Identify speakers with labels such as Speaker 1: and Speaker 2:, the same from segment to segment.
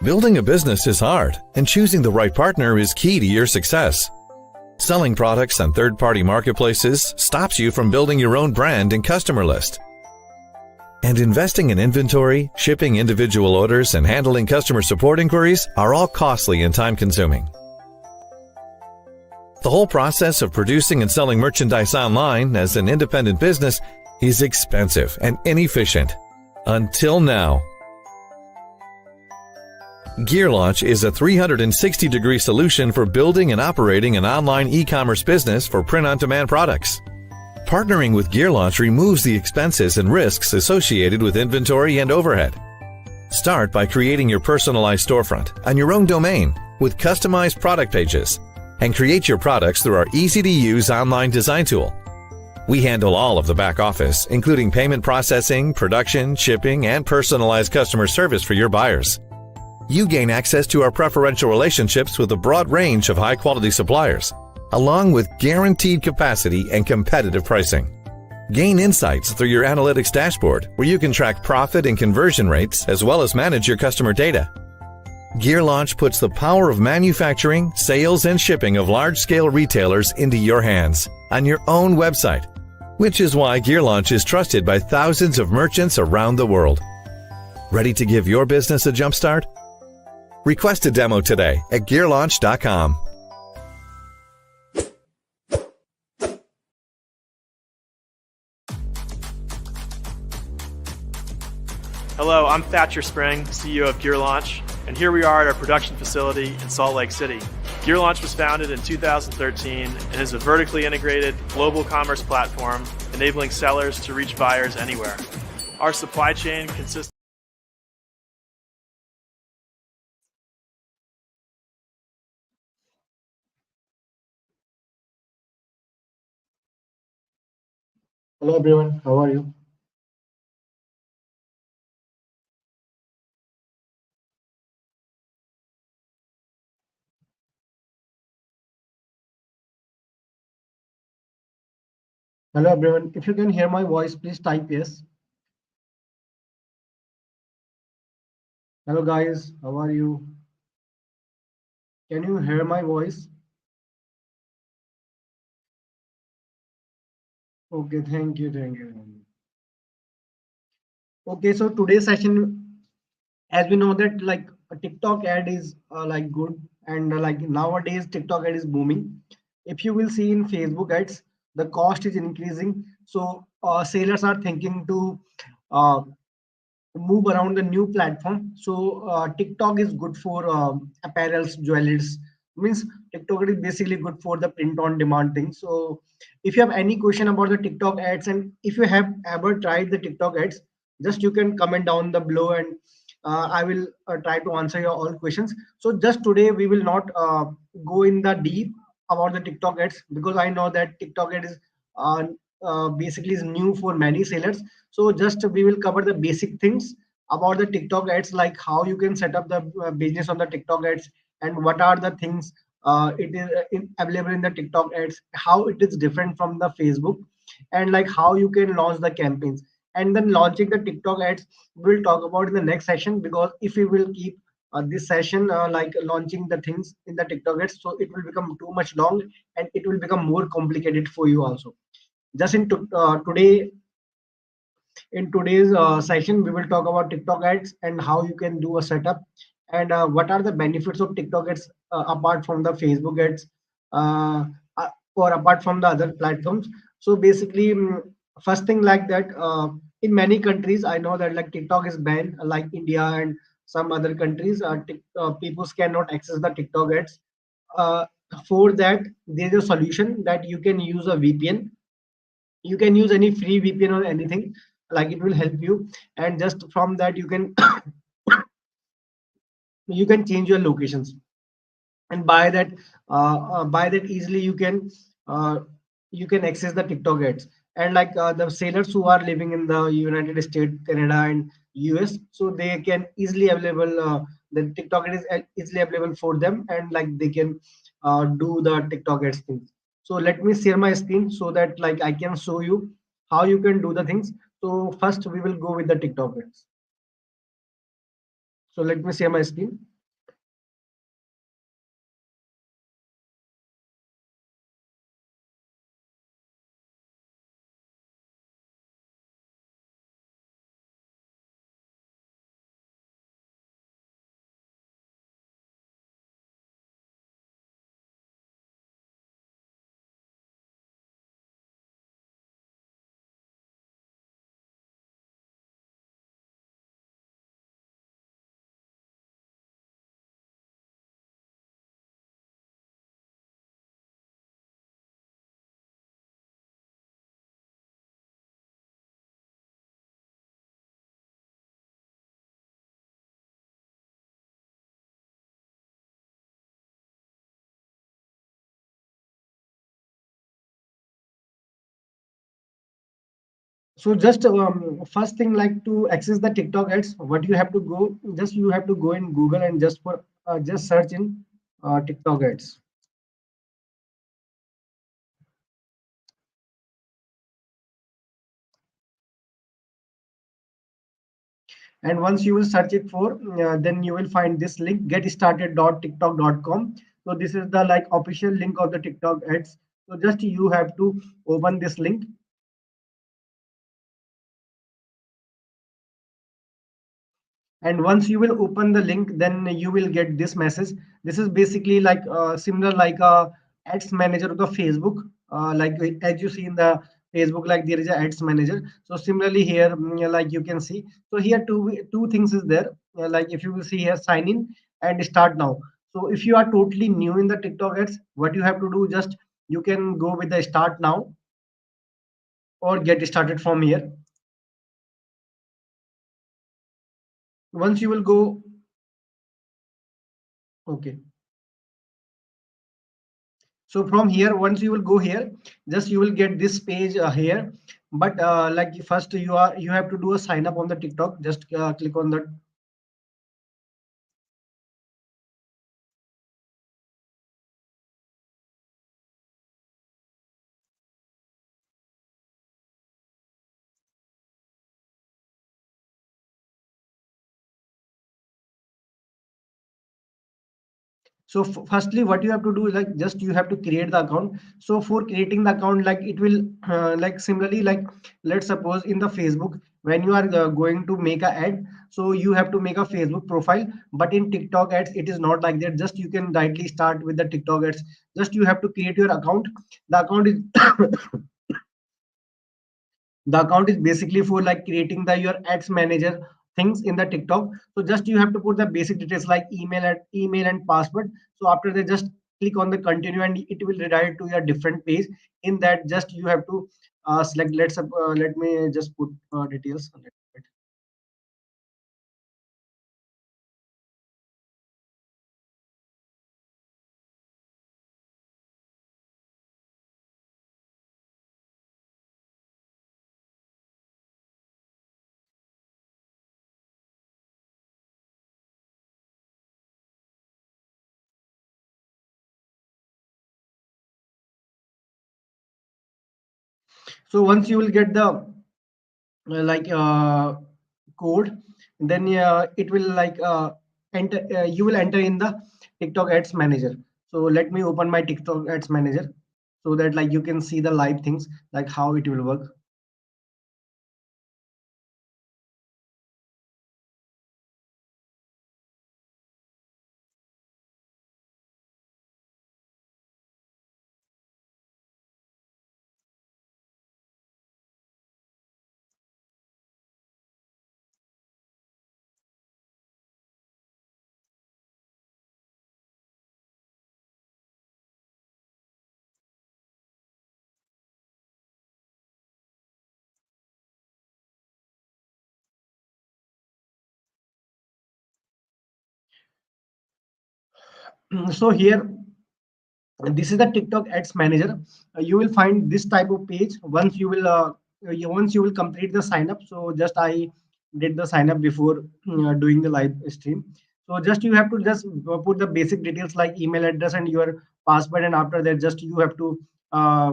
Speaker 1: Building a business is hard, and choosing the right partner is key to your success. Selling products on third-party marketplaces stops you from building your own brand and customer list. And investing in inventory, shipping individual orders, and handling customer support inquiries are all costly and time-consuming. The whole process of producing and selling merchandise online as an independent business is expensive and inefficient. Until now. GearLaunch is a 360-degree solution for building and operating an online e-commerce business for print-on-demand products. Partnering with GearLaunch removes the expenses and risks associated with inventory and overhead. Start by creating your personalized storefront on your own domain with customized product pages, and create your products through our easy-to-use online design tool. We handle all of the back office, including payment processing, production, shipping, and personalized customer service for your buyers. You gain access to our preferential relationships with a broad range of high-quality suppliers, along with guaranteed capacity and competitive pricing. Gain insights through your analytics dashboard, where you can track profit and conversion rates as well as manage your customer data. GearLaunch puts the power of manufacturing, sales, and shipping of large-scale retailers into your hands on your own website, which is why GearLaunch is trusted by thousands of merchants around the world. Ready to give your business a jumpstart? Request a demo today at GearLaunch.com.
Speaker 2: Hello, I'm Thatcher Spring, CEO of GearLaunch, and here we are at our production facility in Salt Lake City. GearLaunch was founded in 2013 and is a vertically integrated global commerce platform enabling sellers to reach buyers anywhere. Our supply chain consists
Speaker 3: Hello everyone, how are you? Hello everyone, if you can hear my voice, please type yes. Hello guys, how are you? Can you hear my voice? Okay, thank you. Okay, so today's session, as we know that like a TikTok ad is like good, and like nowadays TikTok ad is booming. If you will see in Facebook ads, the cost is increasing, so sellers are thinking to uh, move around the new platform. So TikTok is good for apparels, jewelries. Means TikTok is basically good for the print on demand thing. So if you have any question about the TikTok ads, and if you have ever tried the TikTok ads, just you can comment down the below, and I will try to answer your all questions. So just today we will not go in the deep about the TikTok ads, because I know that TikTok ad is uh, basically is new for many sellers. So just we will cover the basic things about the TikTok ads, like how you can set up the business on the TikTok ads, and what are the things it is available in the TikTok ads, how it is different from the Facebook, and like how you can launch the campaigns. And then launching the TikTok ads, we'll talk about in the next session, because if we will keep this session like launching the things in the TikTok ads, so it will become too much long and it will become more complicated for you also. Just today, in today's session, we will talk about TikTok ads and how you can do a setup, and what are the benefits of TikTok ads apart from the Facebook ads, uh, or apart from the other platforms. So basically, first thing like that, in many countries, I know that like TikTok is banned, like India and some other countries, people cannot access the TikTok ads. Uh, for that, there's a solution that you can use a VPN. You can use any free VPN or anything, like it will help you, and just from that you can you can change your locations, and by that easily uh, you can access the TikTok ads. And like the sellers who are living in the United States, Canada, and US, so they can easily available the TikTok ad is easily available for them, and like they can do the TikTok ads things. So let me share my screen so that like I can show you how you can do the things. So first we will go with the TikTok ads. So let me share my screen. So just first thing, like to access the TikTok ads, what you have to go, just you have to go in Google and just for just search in TikTok ads. And once you will search it for, then you will find this link, getstarted.tiktok.com. So this is the like official link of the TikTok ads. So just you have to open this link. And once you will open the link, then you will get this message. This is basically like similar like a ads manager of the Facebook, like as you see in the Facebook, like there is a ads manager. So similarly here, like you can see, so here two things is there. Like if you will see here, sign in and start now. So if you are totally new in the TikTok ads, what you have to do, just you can go with the start now or get started from here. Once you will go, okay. So from here, once you will go here, just you will get this page here. But like first you have to do a sign up on the TikTok. Just click on the. So firstly, what you have to do is like just you have to create the account. So for creating the account, like it will like similarly like let's suppose in the Facebook, when you are going to make a ad, so you have to make a Facebook profile. But in TikTok ads, it is not like that. Just you can directly start with the TikTok ads. Just you have to create your account. The account is the account is basically for like creating the your ads manager things in the TikTok. So just you have to put the basic details like email and password. So after that, just click on the continue and it will redirect to your different page. In that, just you have to select, let me just put details. So once you will get the like code, then it will like enter, you will enter in the TikTok ads manager. So let me open my TikTok ads manager so that like you can see the live things, like how it will work. So here, this is the TikTok ads manager. You will find this type of page once you will once you will complete the sign up. So just I did the sign up before doing the live stream. So just you have to just put the basic details like email address and your password, and after that just you have to uh,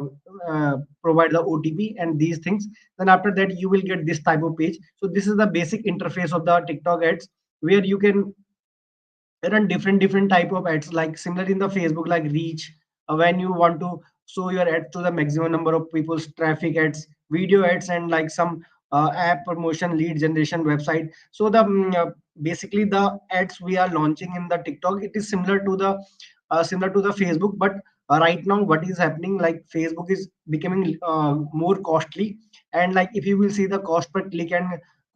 Speaker 3: provide the OTP and these things. Then after that you will get this type of page. So this is the basic interface of the TikTok ads, where you can run different type of ads, like similar in the Facebook, like reach, when you want to show your ad to the maximum number of people's, traffic ads, video ads, and like some app promotion, lead generation, website. So the basically the ads we are launching in the TikTok, it is similar to the Facebook. But right now what is happening, like Facebook is becoming more costly, and like if you will see the cost per click and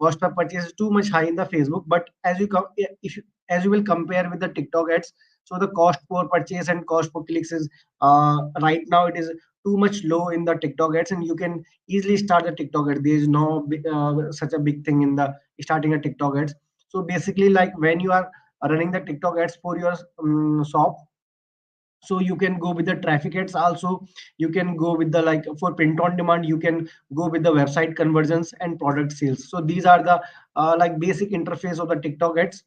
Speaker 3: cost per purchase is too much high in the Facebook. But as you come, if you, as you will compare with the TikTok ads, so the cost per purchase and cost per clicks is right now it is too much low in the TikTok ads, and you can easily start the TikTok ad. There is no such a big thing in the starting a TikTok ads. So basically, like when you are running the TikTok ads for your shop, So you can go with the traffic ads also. You can go with the, like, for print on demand, you can go with the website conversions and product sales. So these are the like basic interface of the TikTok ads.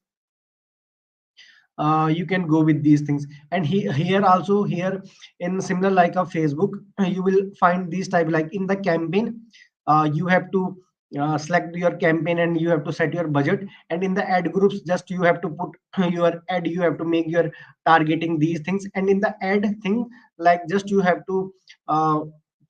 Speaker 3: You can go with these things. And here also, here in similar like a Facebook, you will find these type, like in the campaign, you have to select your campaign and you have to set your budget. And in the ad groups, just you have to put your ad, you have to make your targeting these things. And in the ad thing, like just you have to uh,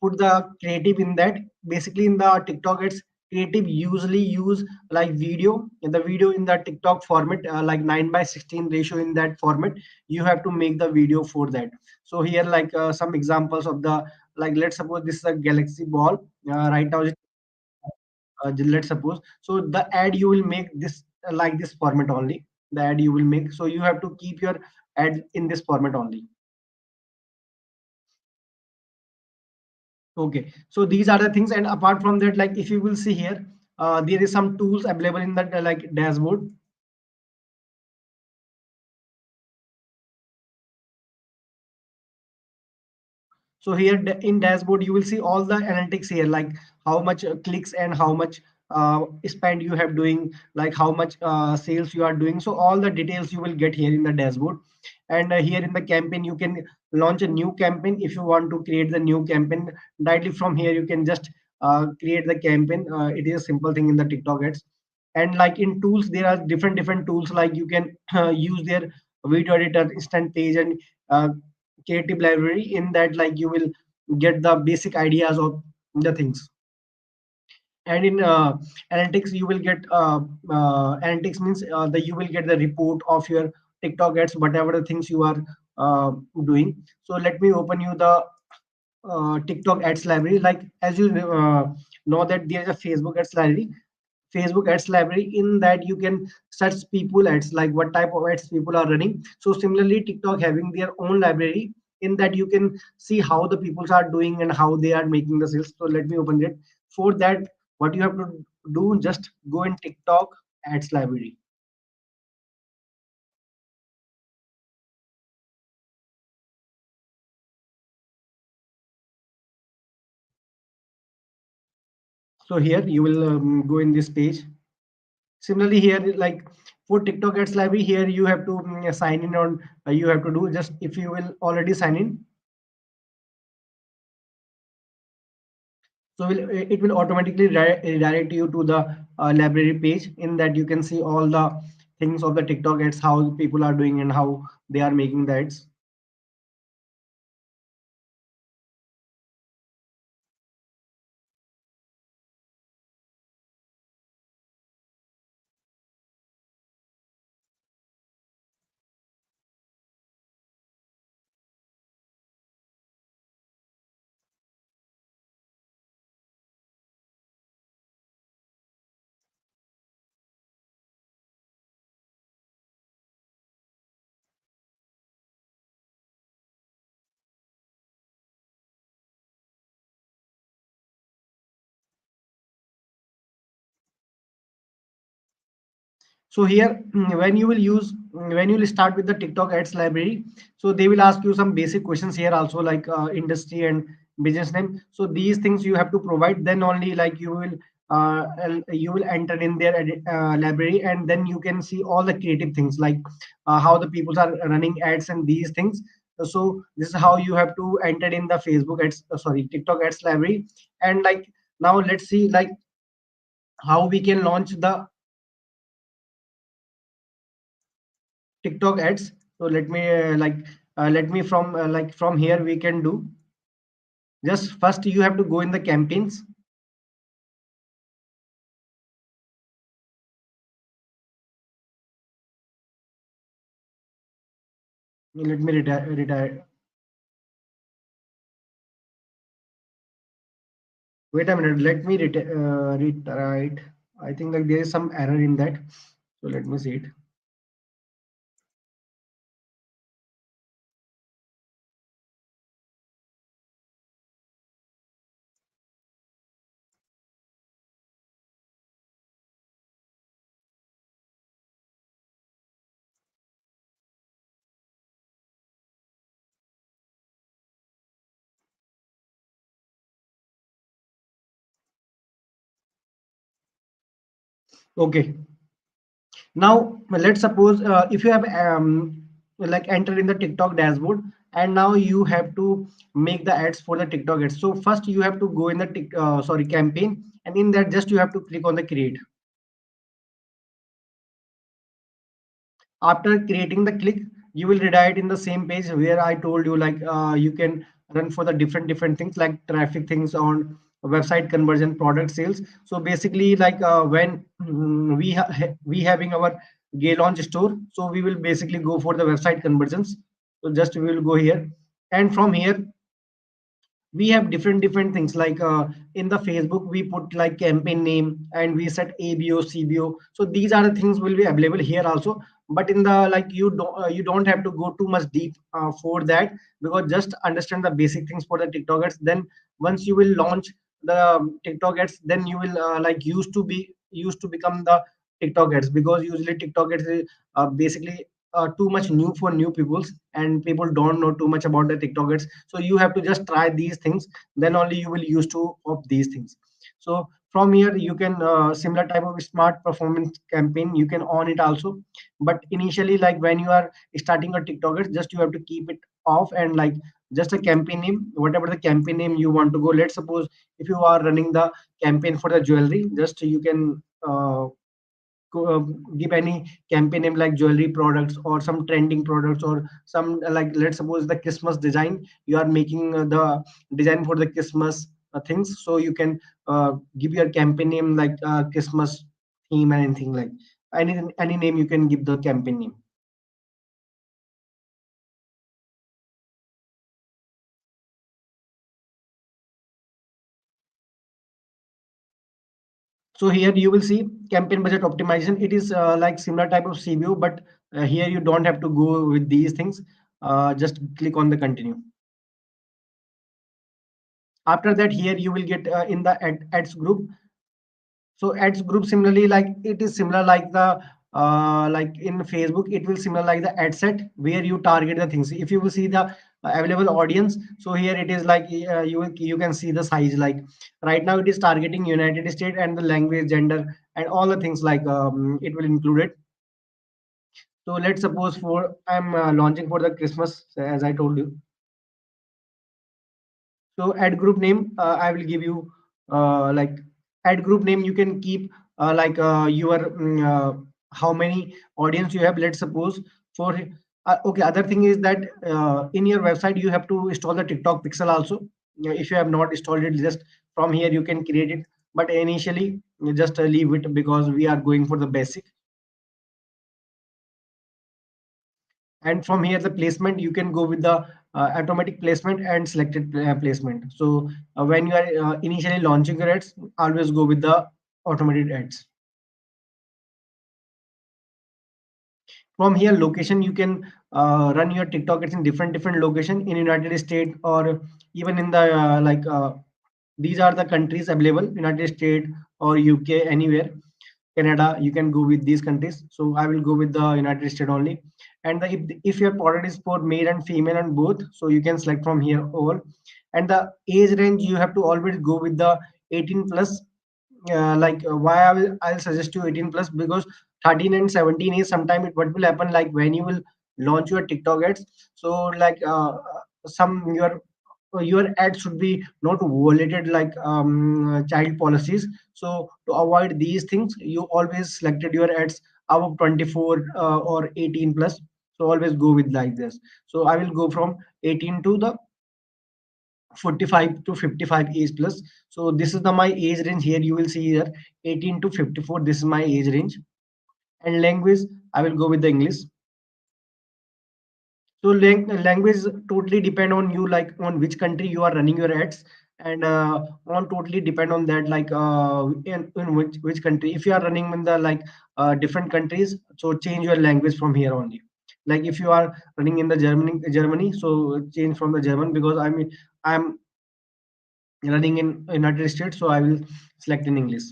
Speaker 3: put the creative in that. Basically in the TikTok ads, creative usually use like video, in the video in the TikTok format, like 9 by 16 ratio, in that format you have to make the video for that. So here, like some examples of the, like let's suppose this is a galaxy ball, right now let's suppose. So the ad you will make this like this format only, the ad you will make. So you have to keep your ad in this format only. Okay, so these are the things. And apart from that, like if you will see here, there is some tools available in that like dashboard. So here in dashboard, you will see all the analytics here, like how much clicks and how much spend you have doing, like how much sales you are doing. So all the details you will get here in the dashboard. And here in the campaign, you can launch a new campaign. If you want to create the new campaign directly from here, you can just create the campaign. It is a simple thing in the TikTok ads. And like in tools, there are different tools, like you can use their video editor, instant page, and uh, creative library. In that, like you will get the basic ideas of the things. And in analytics, you will get analytics means that you will get the report of your TikTok ads, whatever the things you are uh, doing. So let me open you the TikTok ads library. Like as you know that there is a Facebook ads library. Facebook ads library, in that you can search people ads, like what type of ads people are running. So similarly, TikTok having their own library, in that you can see how the people are doing and how they are making the sales. So let me open it. For that, what you have to do, just go in TikTok ads library. So here you will go in this page. Similarly here, like for TikTok ads library, here you have to sign in on, you have to do, just if you will already sign in, so it will automatically redirect you to the library page. In that you can see all the things of the TikTok ads, how people are doing and how they are making the ads. So here, when you will start with the TikTok ads library, so they will ask you some basic questions here also, like industry and business name. So these things you have to provide. Then only like you will enter in their library, and then you can see all the creative things, like how the people are running ads and these things. So this is how you have to enter in the Facebook ads, sorry, TikTok ads library. And like now let's see like how we can launch the TikTok ads. So let me let me from like from here we can do. Just first you have to go in the campaigns. Let me retire. Wait a minute. Let me retire. I think like there is some error in that. So let me see it. Okay. Now let's suppose if you have like entered in the TikTok dashboard, and now you have to make the ads for the TikTok ads. So first you have to go in the sorry, campaign, and in that just you have to click on the create. After creating the click, you will redirect in the same page where I told you, like you can run for the different things like traffic things on website conversion, product sales. So basically, like when we having our gay launch store, so we will basically go for the website conversions. So just we will go here, and from here we have different things like in the Facebook we put like campaign name, and we set ABO CBO. So these are the things will be available here also. But in the like you don't have to go too much deep for that, because just understand the basic things for the TikTok ads. Then once you will launch the TikTok ads, then you will like used to become the TikTok ads, because usually TikTok ads is basically too much new for new peoples, and people don't know too much about the TikTok ads. So you have to just try these things, then only you will use to of these things. So from here you can similar type of smart performance campaign you can on it also. But initially, like when you are starting a TikTok ads, just you have to keep it off, and like just a campaign name, whatever the campaign name you want to go. Let's suppose if you are running the campaign for the jewelry, just you can give any campaign name like jewelry products or some trending products, or some like let's suppose the Christmas design you are making the design for the Christmas things. So you can give your campaign name like Christmas theme and anything like any name you can give the campaign name. So here you will see campaign budget optimization. It is like similar type of CBO, but here you don't have to go with these things. Just click on the continue. After that, here you will get in the ads group. So ads group similarly, like it is similar like the like in Facebook, it will similar like the ad set where you target the things. If you will see the available audience, so here it is like you can see the size. Like right now, it is targeting United States and the language, gender, and all the things like it will include it. So let's suppose for I'm launching for the Christmas, as I told you. So ad group name, I will give you like ad group name. You can keep like your how many audience you have. Let's suppose for okay. Other thing is that in your website you have to install the TikTok Pixel also. If you have not installed it, just from here you can create it. But initially, you just leave it because we are going for the basic. And from here the placement you can go with the automatic placement and selected placement. So when you are initially launching your ads, always go with the automated ads. From here location, you can run your TikTok ads in different location in United States, or even in the these are the countries available: United States or UK, anywhere. Canada, you can go with these countries. So I will go with the United States only. And if your product is for male and female and both, so you can select from here all. And the age range, you have to always go with the 18 plus. Why I'll suggest you 18 plus, because 13 and 17 is sometime what will happen like when you will launch your TikTok ads. So like some your ad should be not violated like child policies. So to avoid these things, you always selected your ads above 24 or 18 plus. So always go with like this. So I will go from 18 to the 45 to 55 age plus. So this is the my age range. Here you will see here 18 to 54. This is my age range. And language, I will go with the English. So language totally depend on you, like on which country you are running your ads, and on totally depend on that, like in which country. If you are running in the like different countries, so change your language from here only. Like if you are running in the Germany, so change from the German, because I mean I'm running in United States, so I will select in English.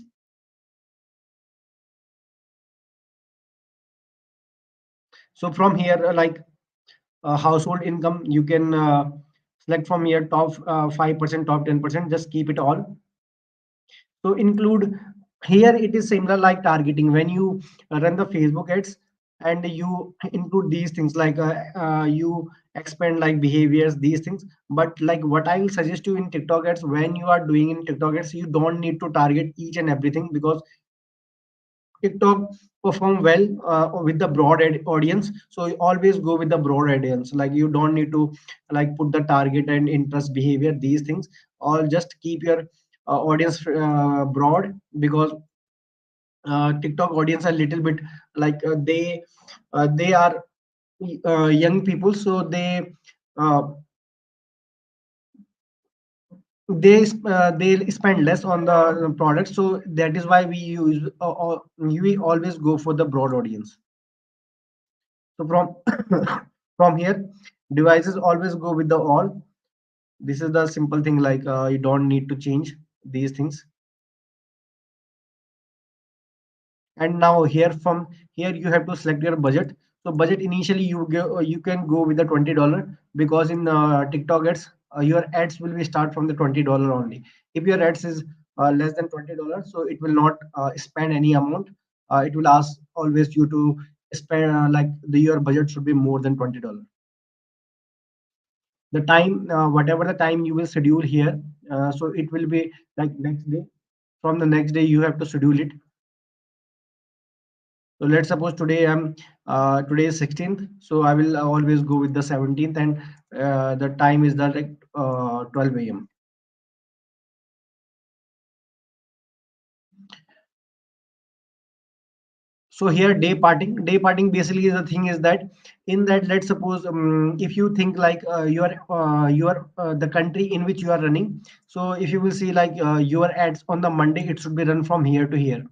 Speaker 3: So from here, like household income, you can select from here top 5%, top 10%. Just keep it all. So include Here it is similar like targeting. When you run the Facebook ads and you include these things like you expand like behaviors, these things. But like what I will suggest you in TikTok ads, when you are doing in TikTok ads, you don't need to target each and everything, because TikTok perform well with the broad audience. So you always go with the broad audience. Like you don't need to like put the target and interest behavior, these things. Or just keep your audience broad, because TikTok audience are little bit like they are young people, so uh, they spend less on the product. So that is why we always go for the broad audience. So from from here, devices always go with the all. This is the simple thing, like you don't need to change these things. And now here, from here you have to select your budget. So budget, initially you can go with the $20, because in TikTok ads, your ads will be start from the $20 only. If your ads is less than $20, so it will not spend any amount. It will ask always you to spend like your budget should be more than $20. The time, whatever the time you will schedule here, so it will be like next day. From the next day you have to schedule it. So let's suppose today is 16th, so I will always go with the 17th, and the time is the like 12 a.m. So here day parting basically is the thing is that, in that, let's suppose if you think like the country in which you are running. So if you will see like your ads on the Monday, it should be run from here to here,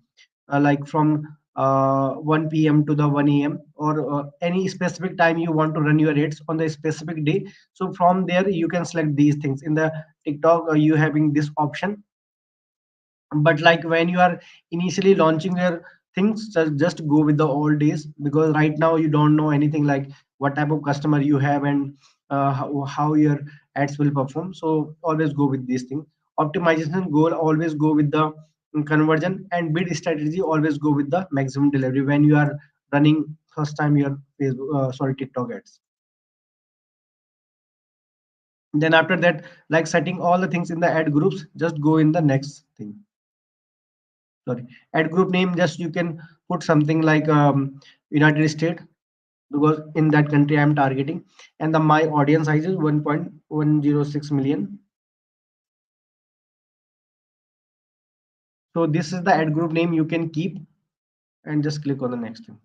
Speaker 3: like from 1 p.m. to the 1 a.m., or any specific time you want to run your ads on the specific day. So from there you can select these things. In the TikTok, you having this option. But like when you are initially launching your things, just go with the old days, because right now you don't know anything like what type of customer you have, and how your ads will perform. So always go with these things. Optimization goal, always go with the conversion. And bid strategy, always go with the maximum delivery when you are running first time your Facebook TikTok ads. Then after that, like setting all the things in the ad groups, just go in the next thing. Sorry, at group name, just you can put something like United States, because in that country I'm targeting. And the my audience size is 1.106 million. So this is the ad group name you can keep, and just click on the next thing.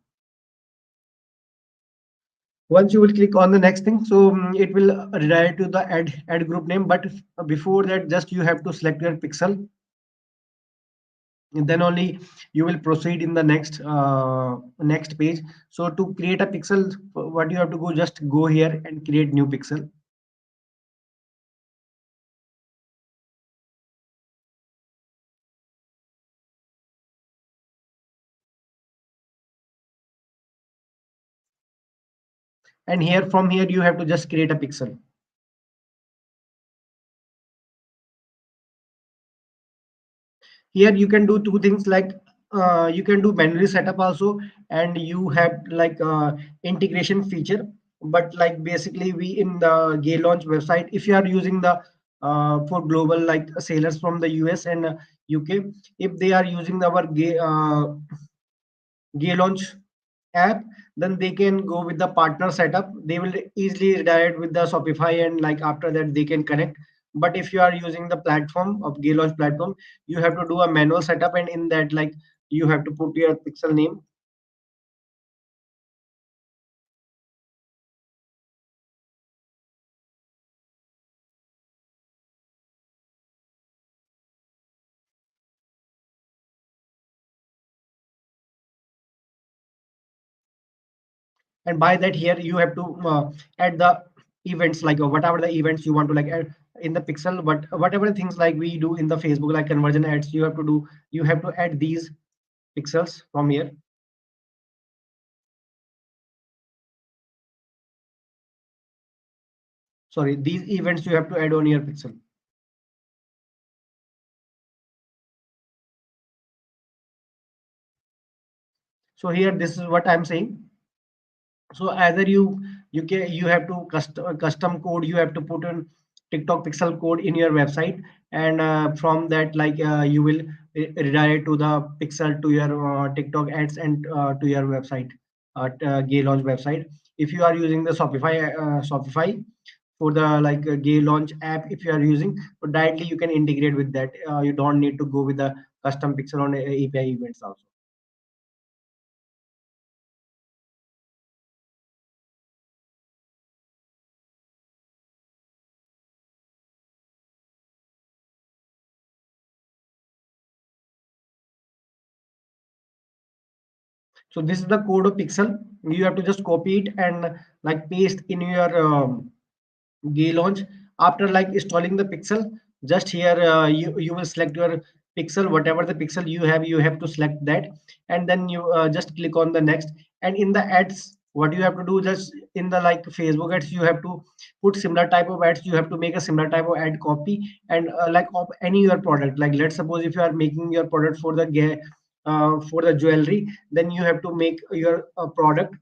Speaker 3: Once you will click on the next thing, so it will redirect to the ad group name. But before that, just you have to select your pixel, and then only you will proceed in the next page. So to create a pixel, what you have to go, just go here and create new pixel. And here, from here, you have to just create a pixel. Here you can do two things, like you can do manually setup also, and you have like integration feature. But like basically, we in the Gay Launch website, if you are using the for global like sailors from the US and UK, if they are using our Gay Launch app, then they can go with the partner setup. They will easily redirect with the Shopify, and like after that they can connect. But if you are using the platform of Gay Launch platform, you have to do a manual setup, and in that, like, you have to put your pixel name. And by that, here you have to add the events, like whatever the events you want to like add in the pixel. But whatever things like we do in the Facebook, like conversion ads, you have to add these pixels from here. Sorry, these events you have to add on your pixel. So here, this is what I'm saying. So either you have to custom code, you have to put in TikTok pixel code in your website, and from that, you will redirect to the pixel to your TikTok ads and to your website, Gay Launch website. If you are using the Shopify for the Gay Launch app, if you are using, so directly you can integrate with that. You don't need to go with the custom pixel on API events also. So this is the code of pixel. You have to just copy it and paste in your Gay Launch. After installing the pixel, just here you will select your pixel, whatever the pixel you have to select that, and then you just click on the next. And in the ads, what you have to do, just in the Facebook ads, you have to put similar type of ads. You have to make a similar type of ad copy, and of any your product. Like let's suppose if you are making your product for the gay for the jewelry, then you have to make your product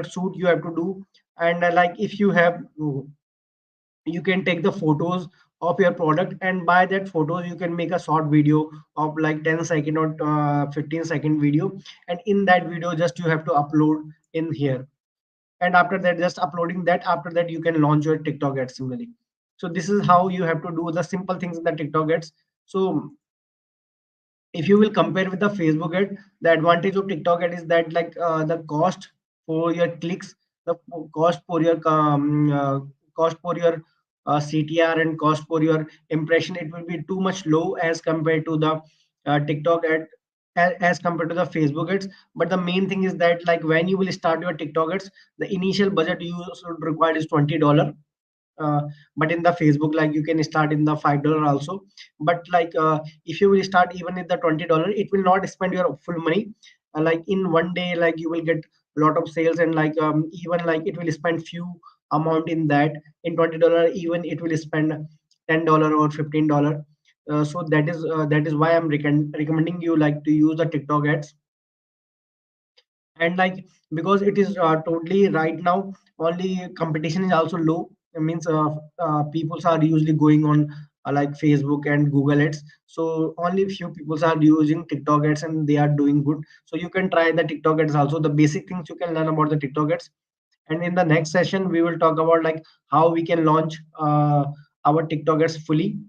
Speaker 3: suit you have to do. And if you have, you can take the photos of your product, and by that photos you can make a short video of 10-second or 15-second video. And in that video, just you have to upload in here. And after that, just uploading that, after that you can launch your TikTok ads similarly. So this is how you have to do the simple things in the TikTok ads. So if you will compare with the Facebook ad, the advantage of TikTok ad is that the cost for your clicks, the cost for your cost for your CTR, and cost for your impression, it will be too much low as compared to the TikTok ad, as compared to the Facebook ads. But the main thing is that when you will start your TikTok ads, the initial budget you should require is $20. uh, but in the Facebook, you can start in the $5 also. But if you will start even with the $20, it will not spend your full money. In one day, you will get a lot of sales, and even it will spend few amount in that. In $20, even it will spend $10 or $15. So that is why I'm recommending you to use the TikTok ads. And because it is totally right now, only competition is also low. It means people are usually going on Facebook and Google ads. So only few people are using TikTok ads, and they are doing good. So you can try the TikTok ads also. The basic things you can learn about the TikTok ads. And in the next session, we will talk about how we can launch our TikTok ads fully.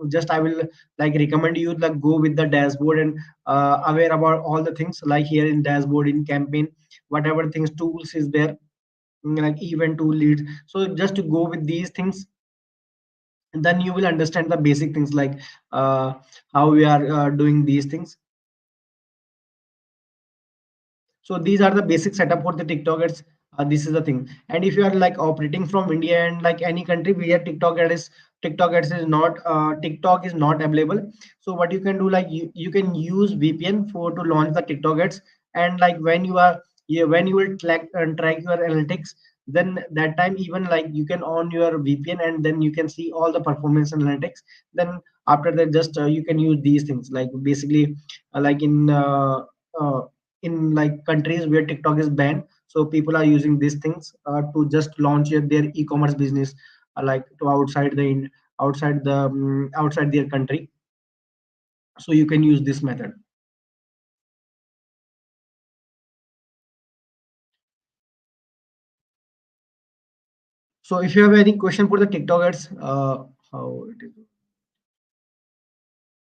Speaker 3: Just I will recommend you go with the dashboard, and aware about all the things here in dashboard, in campaign, whatever things tools is there, event tool leads. So just to go with these things, and then you will understand the basic things uh, how we are doing these things. So these are the basic setup for the TikTokers. This is the thing. And if you are operating from India and any country where TikTok ads is not TikTok is not available. So what you can do, you can use VPN for to launch the TikTok ads. And when you are, yeah, when you will track your analytics, then that time even you can on your VPN, and then you can see all the performance analytics. Then after that, just you can use these things basically uh, in countries where TikTok is banned. So people are using these things to just launch their e-commerce business to outside their country. So you can use this method. So if you have any question for the TikTok ads, how it is.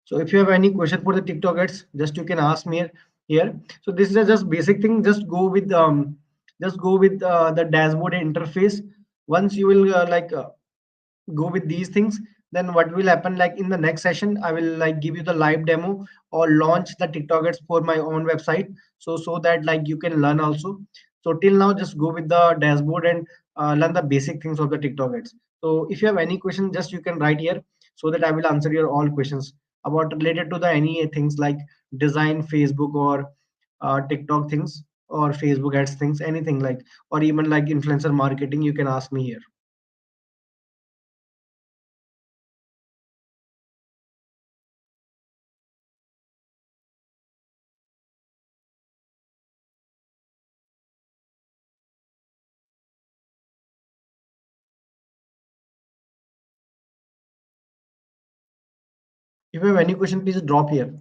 Speaker 3: So if you have any question for the TikTok ads, just you can ask me here. So this is a just basic thing. Just go with the dashboard interface. Once you will go with these things, then what will happen, in the next session, I will give you the live demo or launch the TikTok ads for my own website. So that you can learn also. So till now, just go with the dashboard and learn the basic things of the TikTok ads. So if you have any question, just you can write here, so that I will answer your all questions about related to the any things like design, Facebook, or TikTok things, or Facebook ads things, anything or even influencer marketing, you can ask me here. If you have any question, please drop here.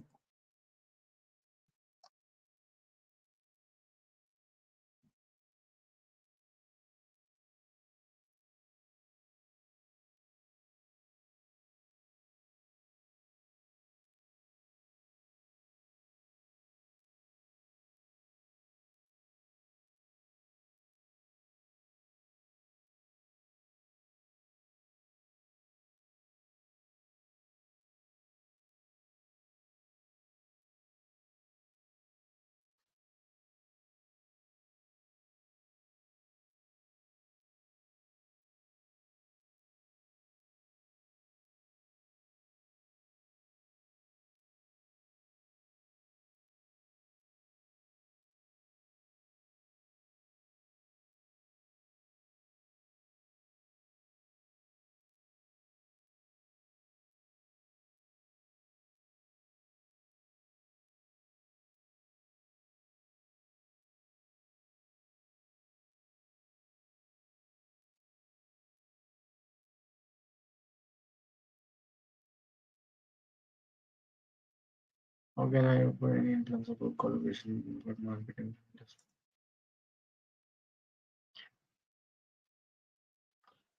Speaker 3: How can I offer any in terms of collaboration for marketing?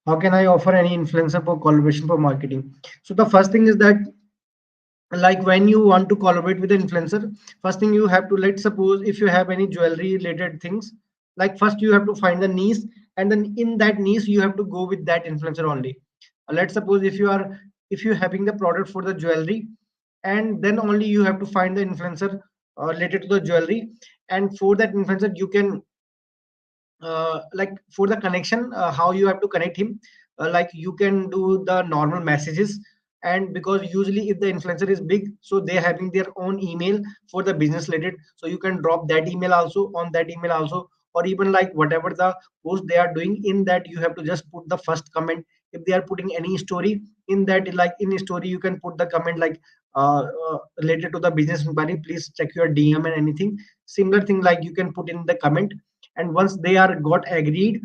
Speaker 3: How can I offer any influencer for collaboration for marketing? So the first thing is that, like, when you want to collaborate with an influencer, first thing you have to, let's suppose if you have any jewelry related things, like first you have to find the niche, and then in that niche you have to go with that influencer only. Let's suppose if you're having the product for the jewelry, and then only you have to find the influencer related to the jewelry. And for that influencer you can, like, for the connection, how you have to connect him, like you can do the normal messages. And because usually if the influencer is big, so they're having their own email for the business related, so you can drop that email also on that email also. Or even like whatever the post they are doing, in that you have to just put the first comment. If they are putting any story, in that, like in a story, you can put the comment like, related to the business inquiry, please check your DM and anything similar thing, like you can put in the comment. And once they are got agreed,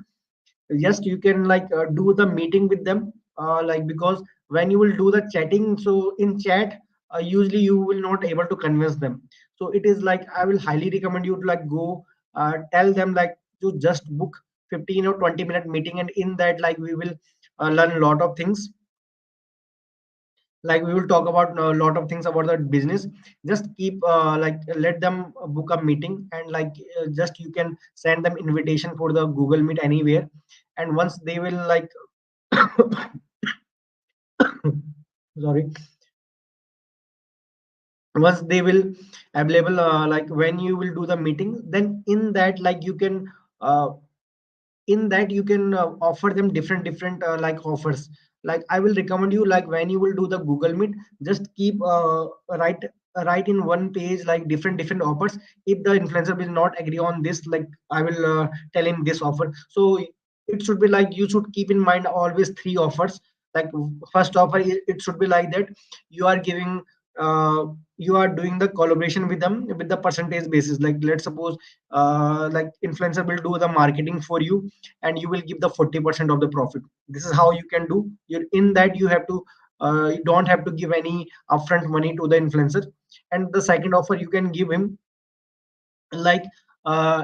Speaker 3: yes, you can, like, do the meeting with them, like, because when you will do the chatting, so in chat, usually you will not able to convince them. So it is like, I will highly recommend you to, like, go, tell them like to just book 15 or 20-minute meeting, and in that, like, we will learn a lot of things. Like, we will talk about a lot of things about the business. Just keep, like, let them book a meeting, and like, just you can send them invitation for the Google Meet anywhere. And once they will, like, sorry, once they will available, like when you will do the meeting, then in that, like, you can, uh, in that you can, offer them different like offers. Like, I will recommend you, like, when you will do the Google Meet, just keep, write in one page like different offers. If the influencer will not agree on this, like, I will, tell him this offer. So it should be like, you should keep in mind always three offers. Like, first offer, it should be like that you are giving, uh, you are doing the collaboration with them with the percentage basis. Like, let's suppose, like, influencer will do the marketing for you, and you will give the 40% of the profit. This is how you can do. You, in that, you have to, you don't have to give any upfront money to the influencer. And the second offer you can give him, like,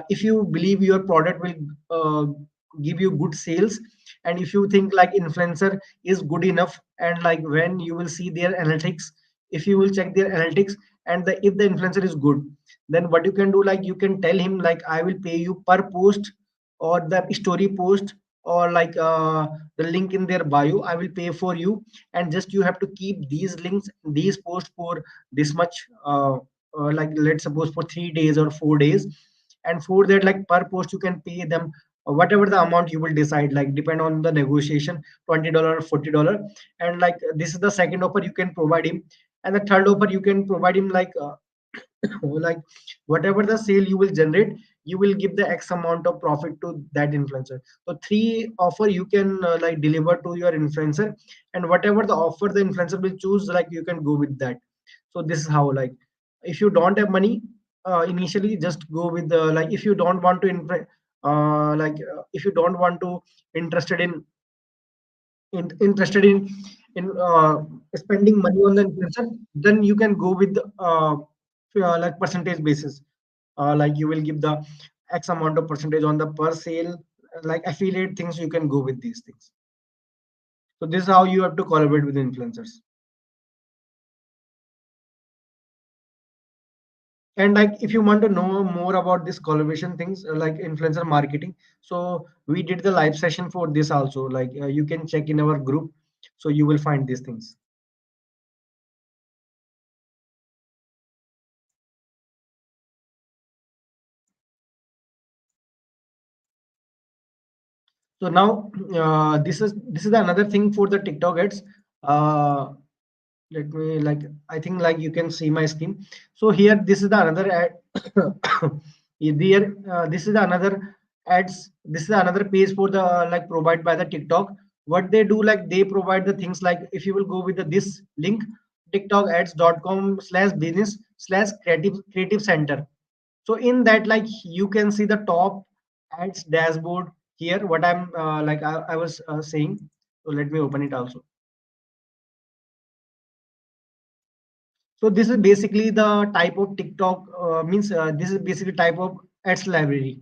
Speaker 3: if you believe your product will, give you good sales, and if you think like influencer is good enough, and like when you will see their analytics, if you will check their analytics, and if the influencer is good, then what you can do, like, you can tell him like, I will pay you per post, or the story post, or like, the link in their bio, I will pay for you. And just you have to keep these links, these posts for this much, like, let's suppose for 3 days or 4 days. And for that, like, per post you can pay them, whatever the amount you will decide, like depend on the negotiation, $20 or $40. And like, this is the second offer you can provide him. And the third offer you can provide him, like, like, whatever the sale you will generate, you will give the X amount of profit to that influencer. So three offer you can, like, deliver to your influencer. And whatever the offer the influencer will choose, like, you can go with that. So this is how, like, if you don't have money, initially just go with the, like, if you don't want to, if you don't want to interested in interested in spending money on the influencer, then you can go with like percentage basis. Like you will give the X amount of percentage on the per sale, like affiliate things. You can go with these things. So this is how you have to collaborate with influencers. And like if you want to know more about this collaboration things, like influencer marketing, so we did the live session for this also. Like you can check in our group, so you will find these things. So now this is another thing for the TikTok ads. Uh, Let me like I think like you can see my screen. So here this is the another ad. Here this is the another ads. This is another page for the like provided by the TikTok. What they do, like they provide the things like if you will go with this link, tiktokads.com/business/creative center. So in that, like you can see the top ads dashboard here. What I'm like I was saying. So let me open it also. So this is basically the type of TikTok means this is basically type of ads library,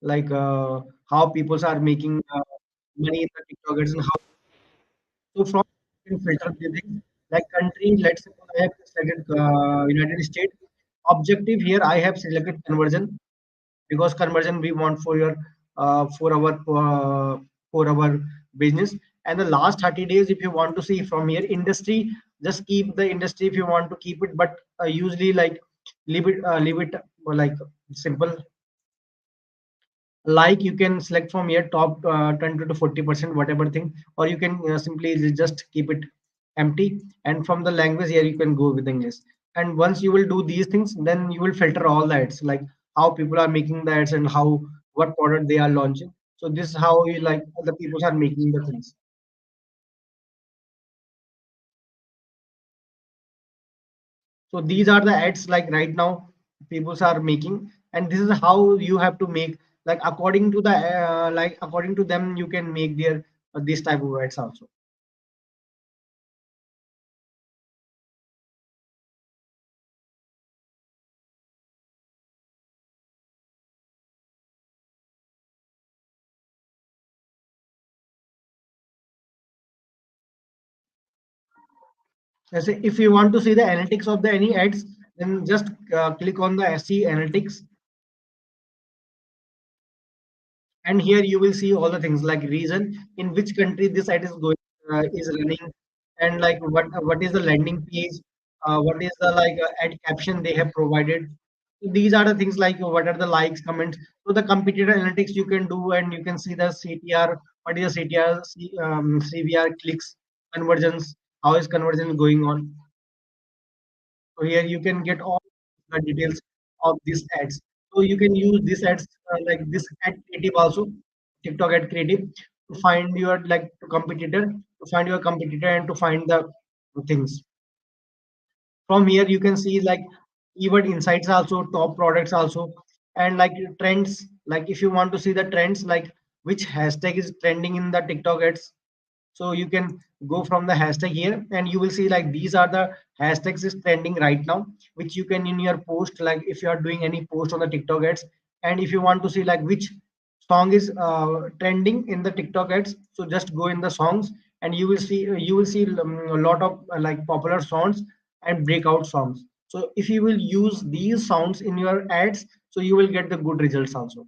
Speaker 3: like how people are making money in the TikTok ads and how. So from you can filter the things like country. Let's say I have selected United States. Objective here I have selected conversion, because conversion we want for your for our business. And the last 30 days, if you want to see from here industry, just keep the industry if you want to keep it, but usually like leave it like simple. Like you can select from here top 20 to 40% whatever thing, or you can simply just keep it empty. And from the language here you can go with English. And once you will do these things, then you will filter all the ads, like how people are making the ads and how what product they are launching. So this is how you like the people are making the things. So these are the ads like right now people are making, and this is how you have to make, like according to the like according to them you can make their this type of ads also. Let's say if you want to see the analytics of the any ads, then just click on the SE analytics, and here you will see all the things like region, in which country this ad is going is running, and like what is the landing page, what is the like ad caption they have provided. So these are the things like what are the likes, comments. So the competitor analytics you can do, and you can see the CTR, what is the CTR, CVR, clicks, conversions, how is conversion going on. So here you can get all the details of these ads. So you can use these ads like this ad creative also, TikTok ad creative, to find your like competitor, to find your competitor and to find the things. From here you can see like keyword insights also, top products also, and like trends. Like if you want to see the trends, like which hashtag is trending in the TikTok ads, so you can go from the hashtag here, and you will see like these are the hashtags is trending right now, which you can in your post, like if you are doing any post on the TikTok ads. And if you want to see like which song is trending in the TikTok ads, so just go in the songs, and you will see a lot of like popular songs and breakout songs. So if you will use these sounds in your ads, so you will get the good results also.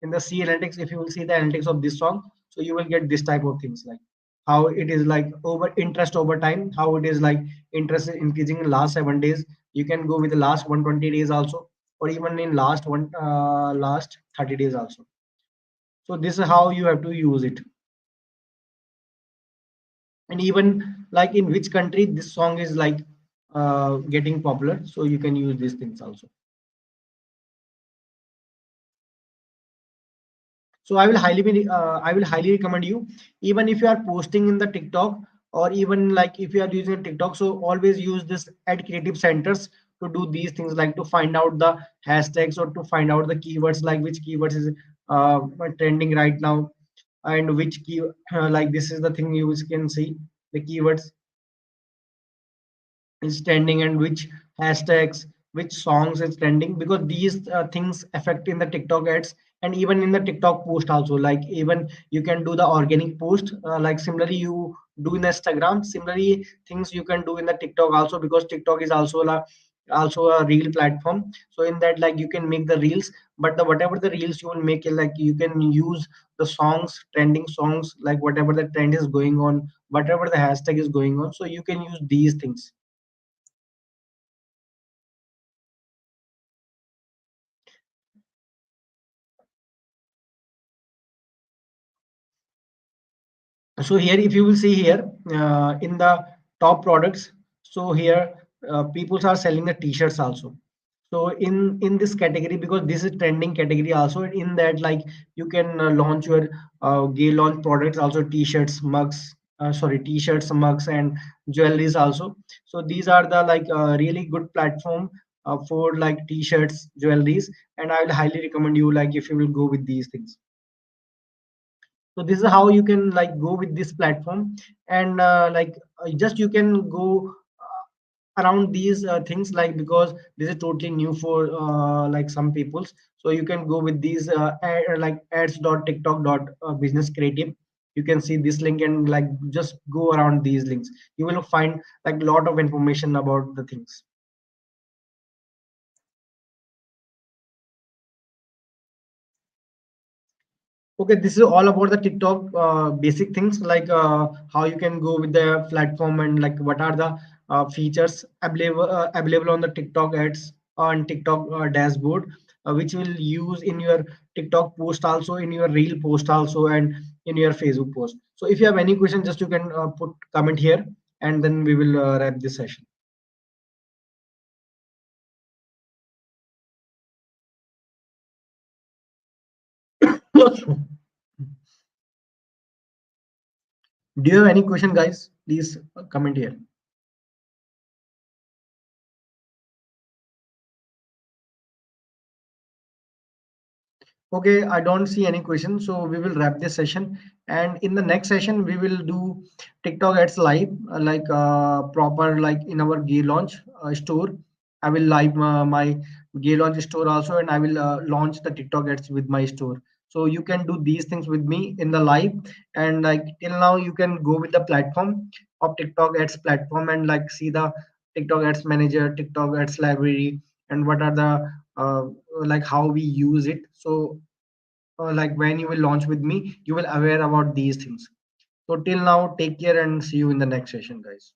Speaker 3: In the C analytics, if you will see the analytics of this song, so you will get this type of things, like how it is like over interest over time, how it is like interest is increasing in last 7 days. You can go with the last 120 days also, or even in last 30 days also. So this is how you have to use it. And even like in which country this song is like getting popular, so you can use these things also. So I will highly recommend you, even if you are posting in the TikTok, or even like if you are using TikTok, so always use this ad creative centers to do these things, like to find out the hashtags or to find out the keywords, like which keywords is trending right now. and which key like this is the thing you can see the keywords is trending and which hashtags which songs is trending, because these things affect in the TikTok ads and even in the TikTok post also. Like even you can do the organic post, like similarly you do in Instagram, similarly things you can do in the TikTok also, because TikTok is also a reel platform. So in that, like you can make the reels, but the whatever the reels you will make, like you can use the songs, trending songs, like whatever the trend is going on, whatever the hashtag is going on, so you can use these things. So here if you will see here in the top products, so here people are selling the t-shirts also. So in this category, because this is trending category also, in that like you can launch your gay launch products also, t-shirts, mugs, sorry, t-shirts, mugs, and jewelries also. So these are the like really good platform for like t-shirts, jewelries, and I will highly recommend you, like if you will go with these things. So this is how you can like go with this platform, and just you can go around these things, like because this is totally new for like some peoples. So you can go with these like ads.tiktok.business creative. You can see this link and like just go around these links, you will find like a lot of information about the things. Okay, this is all about the TikTok basic things, like how you can go with the platform and like what are the features available on the TikTok ads on TikTok dashboard, which will use in your TikTok post also, in your reel post also, and in your Facebook post. So if you have any question, just you can put comment here, and then we will wrap this session. Do you have any question, guys? Please comment here. Okay, I don't see any questions, so we will wrap this session. And in the next session, we will do TikTok ads live, like proper, like in our Gay Launch store. I will live my Gay Launch store also, and I will launch the TikTok ads with my store. So you can do these things with me in the live, and like till now, you can go with the platform of TikTok ads platform and like see the TikTok ads manager, TikTok ads library, and what are the like how we use it. So like when you will launch with me, you will aware about these things. So till now, take care and see you in the next session, guys.